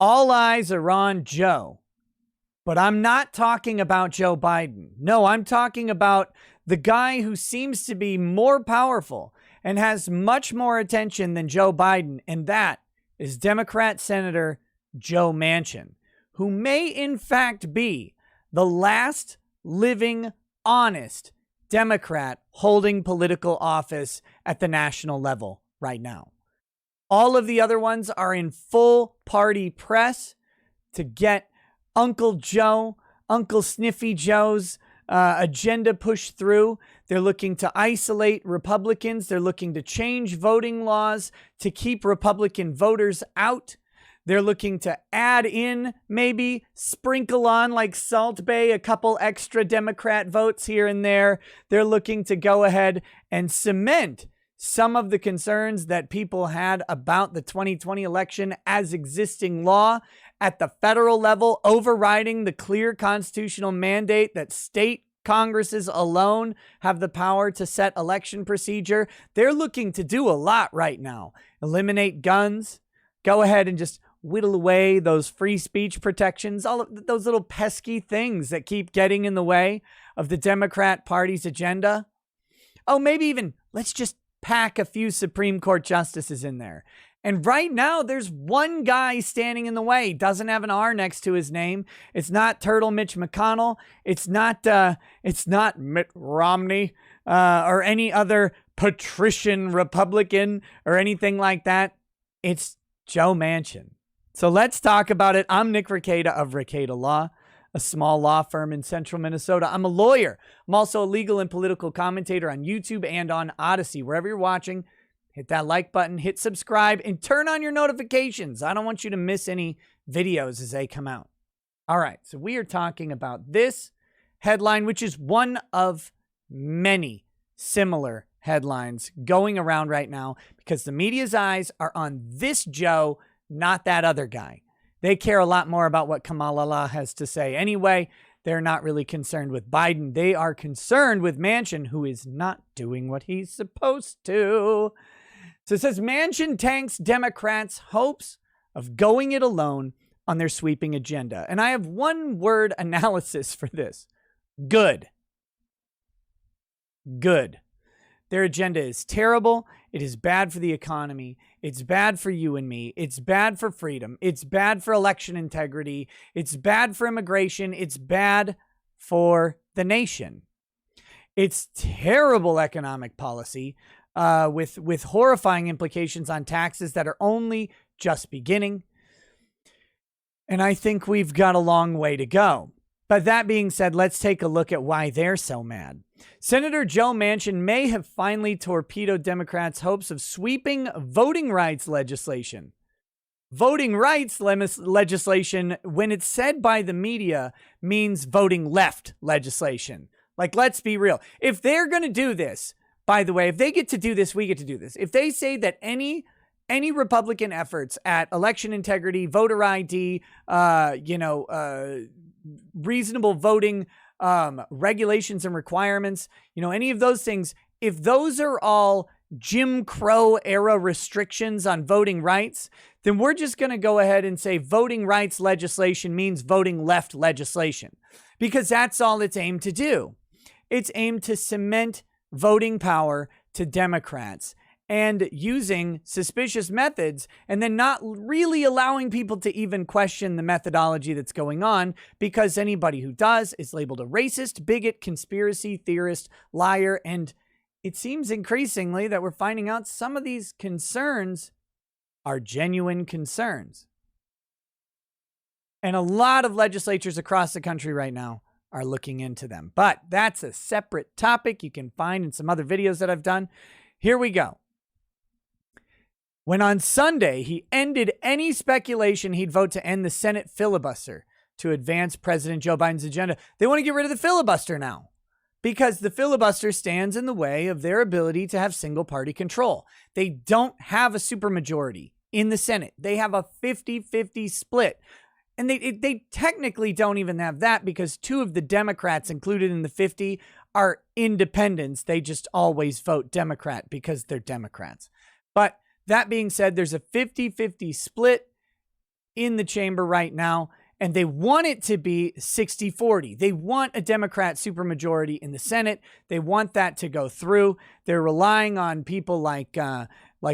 All eyes are on Joe, but I'm not talking about Joe Biden. No, I'm talking about the guy who seems to be more powerful and has much more attention than Joe Biden, and that is Democrat Senator Joe Manchin, who may in fact be the last living, honest Democrat holding political office at the national level right now. All of the other ones are in full party press to get Uncle Joe, Uncle Sniffy Joe's agenda pushed through. They're looking to isolate Republicans. They're looking to change voting laws to keep Republican voters out. They're looking to add in, maybe sprinkle on like Salt Bae, a couple extra Democrat votes here and there. They're looking to go ahead and cement some of the concerns that people had about the 2020 election as existing law at the federal level, overriding the clear constitutional mandate that state Congresses alone have the power to set election procedure. They're looking to do a lot right now. Eliminate guns, go ahead and just whittle away those free speech protections, all of those little pesky things that keep getting in the way of the Democrat Party's agenda. Oh, maybe even let's just pack a few Supreme Court justices in there. And right now, there's one guy standing in the way. Doesn't have an R next to his name. It's not Turtle Mitch McConnell. It's not Mitt Romney or any other patrician Republican or anything like that. It's Joe Manchin. So let's talk about it. I'm Nick Rekieta of Rekieta Law, a small law firm in central Minnesota. I'm a lawyer. I'm also a legal and political commentator on YouTube and on Odyssey. Wherever you're watching, hit that like button, hit subscribe, and turn on your notifications. I don't want you to miss any videos as they come out. All right, so we are talking about this headline, which is one of many similar headlines going around right now because the media's eyes are on this Joe, not that other guy. They care a lot more about what Kamala has to say anyway. They're not really concerned with Biden. They are concerned with Manchin, who is not doing what he's supposed to. So it says Manchin tanks Democrats' hopes of going it alone on their sweeping agenda. And I have one word analysis for this. Good. Good. Their agenda is terrible. It is bad for the economy. It's bad for you and me. It's bad for freedom. It's bad for election integrity. It's bad for immigration. It's bad for the nation. It's terrible economic policy with horrifying implications on taxes that are only just beginning. And I think we've got a long way to go. But that being said, let's take a look at why they're so mad. Senator Joe Manchin may have finally torpedoed Democrats' hopes of sweeping voting rights legislation. Voting rights legislation, when it's said by the media, means voting left legislation. Like, let's be real. If they're going to do this, by the way, if they get to do this, we get to do this. If they say that any Republican efforts at election integrity, voter ID, reasonable voting regulations and requirements, any of those things, if those are all Jim Crow era restrictions on voting rights, then we're just going to go ahead and say voting rights legislation means voting left legislation, because that's all it's aimed to do. It's aimed to cement voting power to Democrats and using suspicious methods and then not really allowing people to even question the methodology that's going on, because anybody who does is labeled a racist, bigot, conspiracy theorist, liar. And it seems increasingly that we're finding out some of these concerns are genuine concerns. And a lot of legislatures across the country right now are looking into them. But that's a separate topic you can find in some other videos that I've done. Here we go. When on Sunday, he ended any speculation he'd vote to end the Senate filibuster to advance President Joe Biden's agenda. They want to get rid of the filibuster now because the filibuster stands in the way of their ability to have single party control. They don't have a supermajority in the Senate. They have a 50-50 split. And they technically don't even have that because two of the Democrats included in the 50 are independents. They just always vote Democrat because they're Democrats. But that being said, there's a 50-50 split in the chamber right now, and they want it to be 60-40. They want a Democrat supermajority in the Senate. They want that to go through. They're relying on people like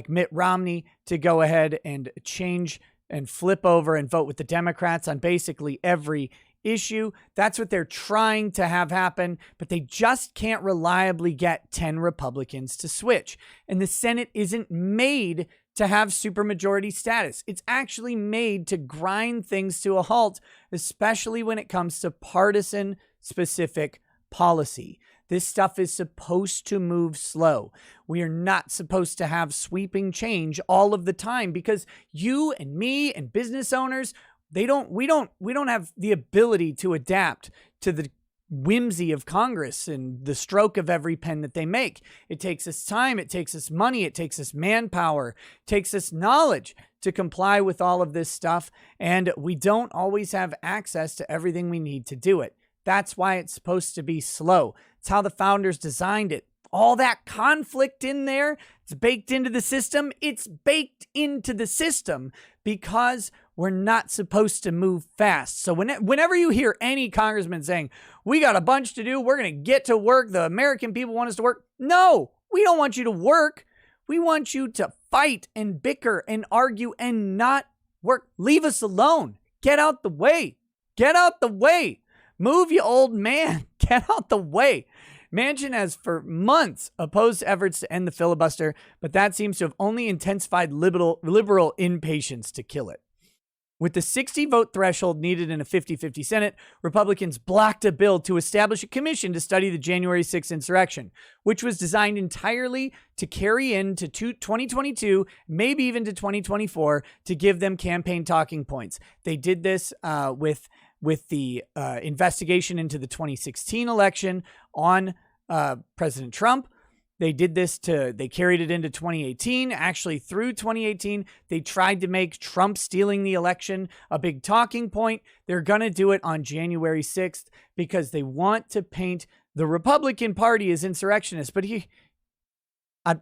Mitt Romney to go ahead and change and flip over and vote with the Democrats on basically every issue. That's what they're trying to have happen, but they just can't reliably get 10 Republicans to switch. And the Senate isn't made to have supermajority status. It's actually made to grind things to a halt, especially when it comes to partisan specific policy. This stuff is supposed to move slow. We are not supposed to have sweeping change all of the time, because you and me and business owners, we don't have the ability to adapt to the whimsy of Congress and the stroke of every pen that they make. It takes us time, it takes us money, it takes us manpower, it takes us knowledge to comply with all of this stuff, and we don't always have access to everything we need to do it. That's why it's supposed to be slow. It's how the founders designed it. All that conflict in there, it's baked into the system. It's baked into the system because we're not supposed to move fast. So whenever you hear any congressman saying, we got a bunch to do, we're going to get to work, the American people want us to work. No, we don't want you to work. We want you to fight and bicker and argue and not work. Leave us alone. Get out the way. Get out the way. Move, you old man. Get out the way. Manchin has for months opposed efforts to end the filibuster, but that seems to have only intensified liberal impatience to kill it. With the 60-vote threshold needed in a 50-50 Senate, Republicans blocked a bill to establish a commission to study the January 6th insurrection, which was designed entirely to carry into 2022, maybe even to 2024, to give them campaign talking points. They did this with the investigation into the 2016 election on President Trump. They did this they carried it into 2018. Actually, through 2018, they tried to make Trump stealing the election a big talking point. They're going to do it on January 6th because they want to paint the Republican Party as insurrectionists. But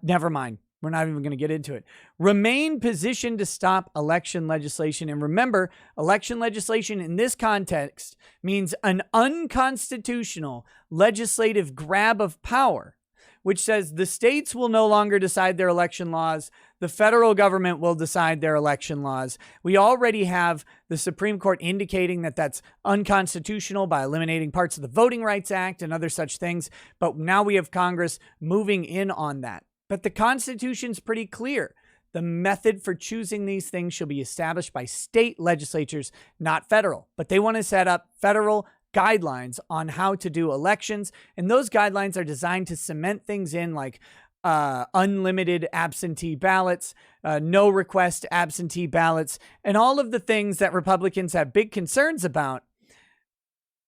never mind. We're not even going to get into it. Remain positioned to stop election legislation. And remember, election legislation in this context means an unconstitutional legislative grab of power, which says the states will no longer decide their election laws. The federal government will decide their election laws. We already have the Supreme Court indicating that that's unconstitutional by eliminating parts of the Voting Rights Act and other such things. But now we have Congress moving in on that. But the Constitution's pretty clear. The method for choosing these things shall be established by state legislatures, not federal. But they want to set up federal guidelines on how to do elections. And those guidelines are designed to cement things in like unlimited absentee ballots, no request absentee ballots, and all of the things that Republicans have big concerns about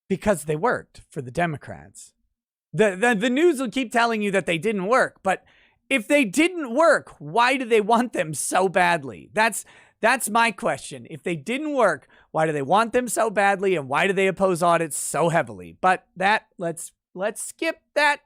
because they worked for the Democrats. The news will keep telling you that they didn't work, but if they didn't work, why do they want them so badly? That's my question. If they didn't work, why do they want them so badly, and why do they oppose audits so heavily? But let's skip that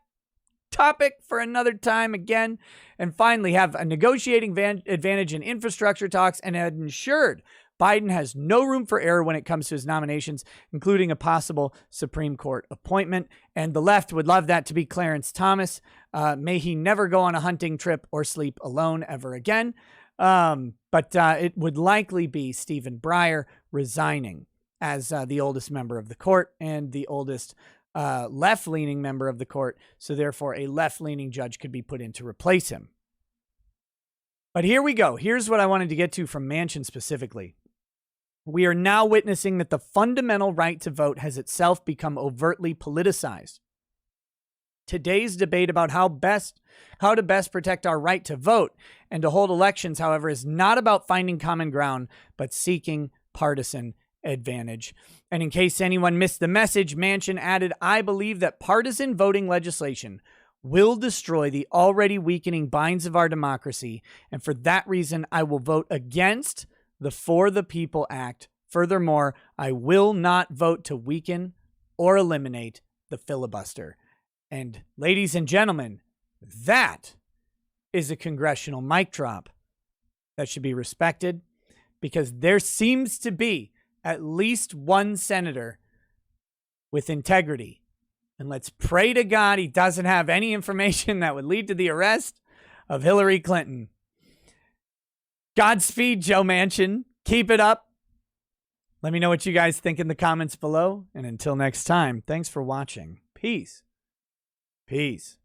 topic for another time again, and finally have a negotiating advantage in infrastructure talks and had ensured Biden has no room for error when it comes to his nominations, including a possible Supreme Court appointment. And the left would love that to be Clarence Thomas. May he never go on a hunting trip or sleep alone ever again. But it would likely be Stephen Breyer resigning as the oldest member of the court and the oldest left-leaning member of the court. So therefore, a left-leaning judge could be put in to replace him. But here we go. Here's what I wanted to get to from Manchin specifically. We are now witnessing that the fundamental right to vote has itself become overtly politicized. Today's debate about how to best protect our right to vote and to hold elections, however, is not about finding common ground, but seeking partisan advantage. And in case anyone missed the message, Manchin added, I believe that partisan voting legislation will destroy the already weakening binds of our democracy, and for that reason, I will vote against the For the People Act. Furthermore, I will not vote to weaken or eliminate the filibuster. And ladies and gentlemen, that is a congressional mic drop that should be respected, because there seems to be at least one senator with integrity. And let's pray to God he doesn't have any information that would lead to the arrest of Hillary Clinton. Godspeed, Joe Manchin. Keep it up. Let me know what you guys think in the comments below. And until next time, thanks for watching. Peace. Peace.